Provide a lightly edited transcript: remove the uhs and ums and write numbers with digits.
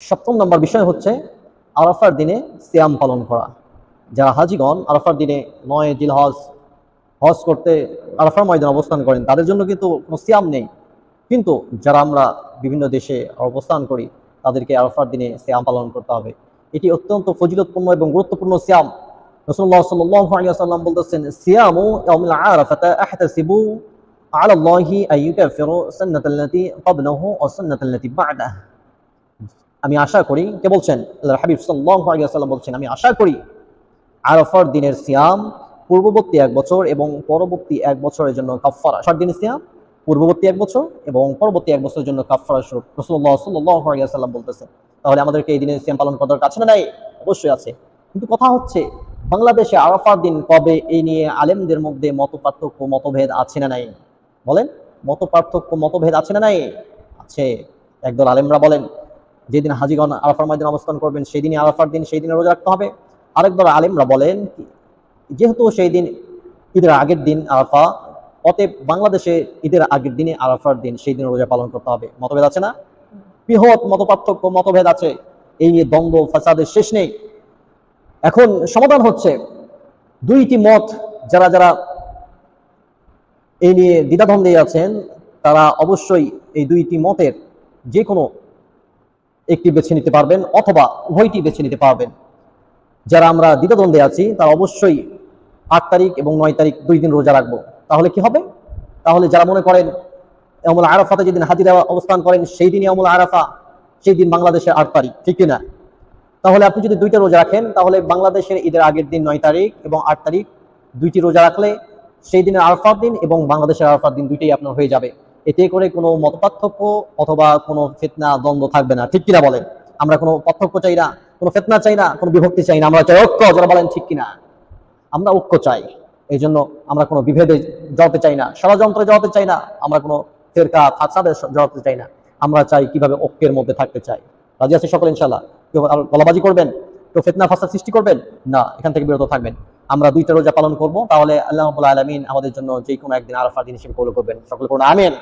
সপ্তম নম্বর বিষয় হচ্ছে আরাফার দিনে সিয়াম পালন করা। যারা হাজিগণ আরাফার দিনে ৯ জিলহজ হজ করতে আরাফার ময়দানে অবস্থান করেন, তাদের জন্য কিন্তু কোনো সিয়াম নেই। কিন্তু যারা আমরা বিভিন্ন দেশে অবস্থান করি, তাদেরকে আরাফার দিনে সিয়াম পালন করতে হবে। এটি অত্যন্ত ফজিলতপূর্ণ এবং গুরুত্বপূর্ণ সিয়াম। রাসূলুল্লাহ সাল্লাল্লাহু আলাইহি ওয়াসাল্লাম বলতেছেন, সিয়ামু ইয়াউমিল আরাফাতা আহতাসিবু আলা আল্লাহি আইয়ুকাফিরু সান্নাতাল্লাতী ক্বাবলাহু ওয়া সান্নাতাল্লাতী বা'দাহু। আমি আশা করি, কে বলছেন? আল্লাহর হাবিব সাল্লাল্লাহু আলাইহি ওয়াসাল্লাম বলছেন, আমি আশা করি আরাফার দিনের সিয়াম পূর্ববর্তী ১ বছর এবং পরবর্তী ১ বছরের জন্য কাফফারা। আরাফার দিনের সিয়াম পূর্ববর্তী ১ বছর এবং পরবর্তী ১ বছরের জন্য কাফফারা স্বরূপ রাসূলুল্লাহ সাল্লাল্লাহু আলাইহি ওয়াসাল্লাম বলতেছেন। তাহলে আমাদেরকে এই দিনের সিয়াম পালন করার দরকার আছে না নাই? অবশ্যই আছে। কিন্তু কথা হচ্ছে, বাংলাদেশে আরাফার দিন কবে, এই নিয়ে আলেমদের মধ্যে মতপার্থক্য, মতভেদ আছে না নাই? বলেন, মতপার্থক্য, মতভেদ আছে না নাই? আছে। একদল আলেমরা বলেন যেদিন হাজিগণ আরাফার ময়দানে অবস্থান করবেন সেই দিনই আরাফার দিন, সেই দিনে রোজা রাখতে হবে। আরেকদল আলেমরা বলেন যেহেতু সেই দিন ঈদের আগের দিন আরাফা, অতএব বাংলাদেশে ঈদের আগের দিনে আরাফার দিন, সেই দিন রোজা পালন করতে হবে। মতভেদ আছে না? বৃহৎ মতপার্থক্য, মতভেদ আছে। এই নিয়ে দ্বন্দ্ব ফাসাদের শেষ নেই। এখন সমাধান হচ্ছে, দুইটি মত যারা যারা এই নিয়ে দ্বিধাদ্বন্দ্বে আছেন, তারা অবশ্যই এই দুইটি মতের যে কোনো একটি বেছে নিতে পারবেন অথবা উভয়টি বেছে নিতে পারবেন। যারা আমরা দ্বিধাদ্বন্দ্বে আছি তারা অবশ্যই ৮ তারিখ এবং ৯ তারিখ ২ দিন রোজা রাখবো। তাহলে কি হবে? তাহলে যারা মনে করেন ইয়াউমুল আরাফাতে যেদিন হাজিরা অবস্থান করেন সেই দিন ইয়াউমুল আরাফা, সেই দিন বাংলাদেশের ৮ তারিখ, ঠিক কিনা? তাহলে আপনি যদি ২টা রোজা রাখেন, তাহলে বাংলাদেশের ঈদের আগের দিন ৯ তারিখ এবং ৮ তারিখ ২টি রোজা রাখলে সেই দিনের আরাফার দিন এবং বাংলাদেশের আরাফার দিন ২টাই আপনার হয়ে যাবে। এতে করে কোনো মতপার্থক্য অথবা কোনো ফিতনা, দ্বন্দ্ব থাকবে না, ঠিক কিনা বলেন? আমরা কোনো পার্থক্য চাই না, কোনো ফিতনা চাই না, কোনো বিভক্তি চাই না, আমরা চাই ঐক্য। যারা বলেন ঠিক কিনা? আমরা ঐক্য চাই। এই জন্য আমরা কোনো বিভেদে জড়াতে চাই না, ষড়যন্ত্রে জড়াতে চাই না, আমরা কোনো ফেরকা ফাসাদে জড়াতে চাই না। আমরা চাই কিভাবে ঐক্যের মধ্যে থাকতে চাই। রাজি আছে সকলে ইনশাআল্লাহ? কেউ গলাবাজি করবেন? কেউ ফিতনা ফাসাদ সৃষ্টি করবেন না, এখান থেকে বিরত থাকবেন। আমরা ২টা রোজা পালন করব, তাহলে আল্লাহ রাব্বুল আলামিন আমাদের জন্য যে কোনো একদিন আরাফার দিন হিসেবে কবুল করবেন। সকলে করুন আমিন।